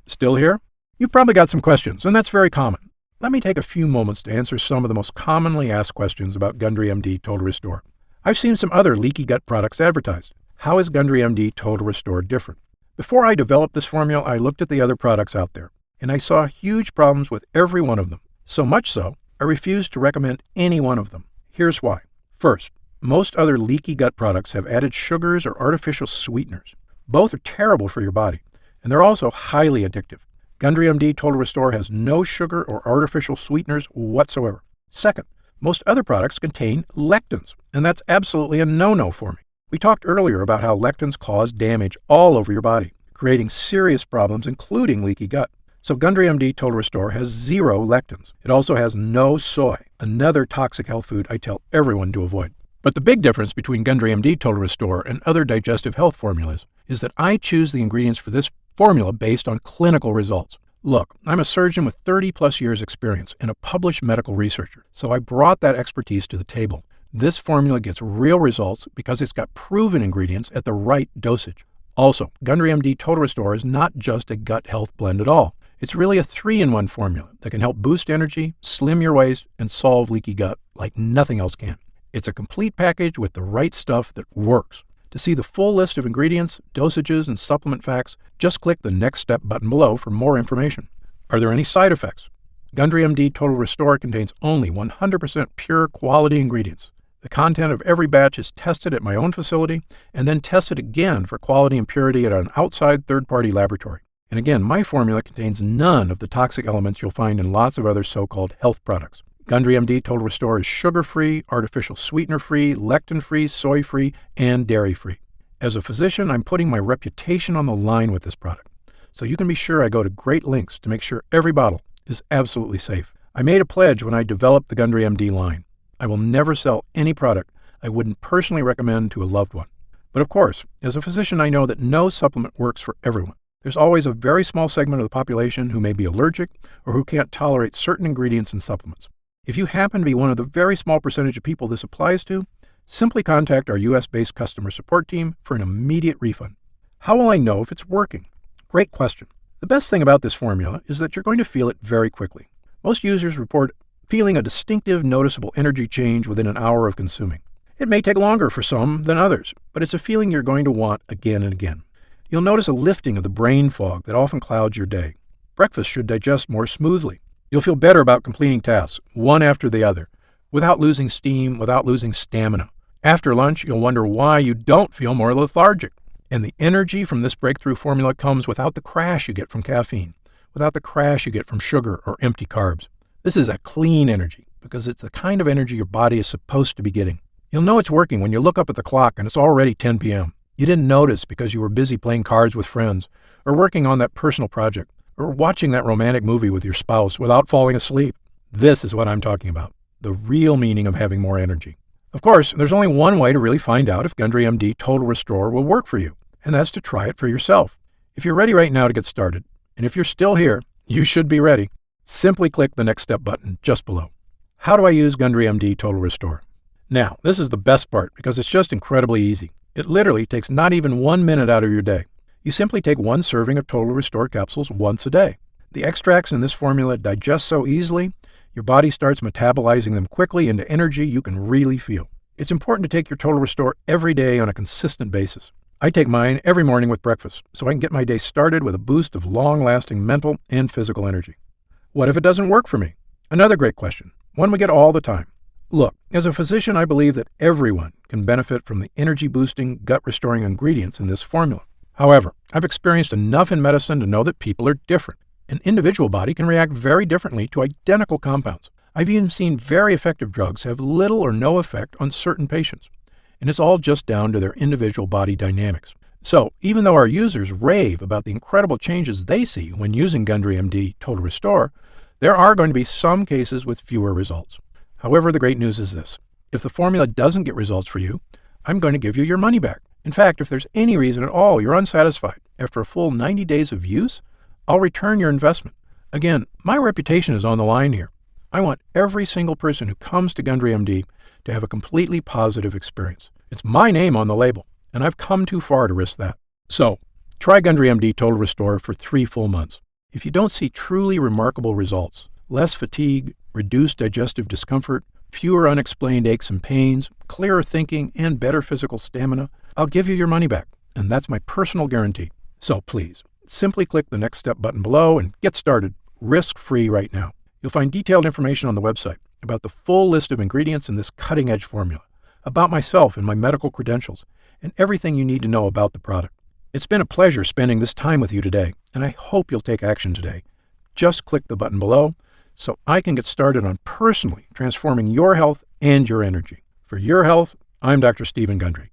Still here? You've probably got some questions, and that's very common. Let me take a few moments to answer some of the most commonly asked questions about Gundry MD Total Restore. I've seen some other leaky gut products advertised. How is Gundry MD Total Restore different? Before I developed this formula, I looked at the other products out there, and I saw huge problems with every one of them. So much so, I refused to recommend any one of them. Here's why. First, most other leaky gut products have added sugars or artificial sweeteners. Both are terrible for your body, and they're also highly addictive. Gundry MD Total Restore has no sugar or artificial sweeteners whatsoever. Second, most other products contain lectins, and that's absolutely a no-no for me. We talked earlier about how lectins cause damage all over your body, creating serious problems, including leaky gut. So Gundry MD Total Restore has 0 lectins. It also has no soy, another toxic health food I tell everyone to avoid. But the big difference between Gundry MD Total Restore and other digestive health formulas is that I choose the ingredients for this formula based on clinical results. Look, I'm a surgeon with 30-plus years experience and a published medical researcher, so I brought that expertise to the table. This formula gets real results because it's got proven ingredients at the right dosage. Also, Gundry MD Total Restore is not just a gut health blend at all. It's really a 3-in-1 formula that can help boost energy, slim your waist, and solve leaky gut like nothing else can. It's a complete package with the right stuff that works. To see the full list of ingredients, dosages, and supplement facts, just click the Next Step button below for more information. Are there any side effects? Gundry MD Total Restore contains only 100% pure quality ingredients. The content of every batch is tested at my own facility and then tested again for quality and purity at an outside third-party laboratory. And again, my formula contains none of the toxic elements you'll find in lots of other so-called health products. Gundry MD Total Restore is sugar-free, artificial sweetener-free, lectin-free, soy-free, and dairy-free. As a physician, I'm putting my reputation on the line with this product, so you can be sure I go to great lengths to make sure every bottle is absolutely safe. I made a pledge when I developed the Gundry MD line. I will never sell any product I wouldn't personally recommend to a loved one. But of course, as a physician, I know that no supplement works for everyone. There's always a very small segment of the population who may be allergic or who can't tolerate certain ingredients and supplements. If you happen to be one of the very small percentage of people this applies to, simply contact our U.S.-based customer support team for an immediate refund. How will I know if it's working? Great question. The best thing about this formula is that you're going to feel it very quickly. Most users report feeling a distinctive, noticeable energy change within an hour of consuming. It may take longer for some than others, but it's a feeling you're going to want again and again. You'll notice a lifting of the brain fog that often clouds your day. Breakfast should digest more smoothly. You'll feel better about completing tasks, one after the other, without losing steam, without losing stamina. After lunch, you'll wonder why you don't feel more lethargic. And the energy from this breakthrough formula comes without the crash you get from caffeine, without the crash you get from sugar or empty carbs. This is a clean energy because it's the kind of energy your body is supposed to be getting. You'll know it's working when you look up at the clock and it's already 10 p.m. You didn't notice because you were busy playing cards with friends, or working on that personal project, or watching that romantic movie with your spouse without falling asleep. This is what I'm talking about, the real meaning of having more energy. Of course, there's only one way to really find out if Gundry MD Total Restore will work for you, and that's to try it for yourself. If you're ready right now to get started, and if you're still here, you should be ready. Simply click the Next Step button just below. How do I use Gundry MD Total Restore? Now, this is the best part because it's just incredibly easy. It literally takes not even 1 minute out of your day. You simply take 1 serving of Total Restore capsules once a day. The extracts in this formula digest so easily, your body starts metabolizing them quickly into energy you can really feel. It's important to take your Total Restore every day on a consistent basis. I take mine every morning with breakfast so I can get my day started with a boost of long-lasting mental and physical energy. What if it doesn't work for me? Another great question, one we get all the time. Look, as a physician, I believe that everyone can benefit from the energy-boosting, gut-restoring ingredients in this formula. However, I've experienced enough in medicine to know that people are different. An individual body can react very differently to identical compounds. I've even seen very effective drugs have little or no effect on certain patients. And it's all just down to their individual body dynamics. So, even though our users rave about the incredible changes they see when using Gundry MD Total Restore, there are going to be some cases with fewer results. However, the great news is this. If the formula doesn't get results for you, I'm going to give you your money back. In fact, if there's any reason at all you're unsatisfied after a full 90 days of use, I'll return your investment. Again, my reputation is on the line here. I want every single person who comes to Gundry MD to have a completely positive experience. It's my name on the label, and I've come too far to risk that. So, try Gundry MD Total Restore for 3 full months. If you don't see truly remarkable results, less fatigue, reduced digestive discomfort, fewer unexplained aches and pains, clearer thinking, and better physical stamina, I'll give you your money back, and that's my personal guarantee. So please, simply click the Next Step button below and get started, risk-free right now. You'll find detailed information on the website about the full list of ingredients in this cutting-edge formula, about myself and my medical credentials, and everything you need to know about the product. It's been a pleasure spending this time with you today, and I hope you'll take action today. Just click the button below so I can get started on personally transforming your health and your energy. For your health, I'm Dr. Stephen Gundry.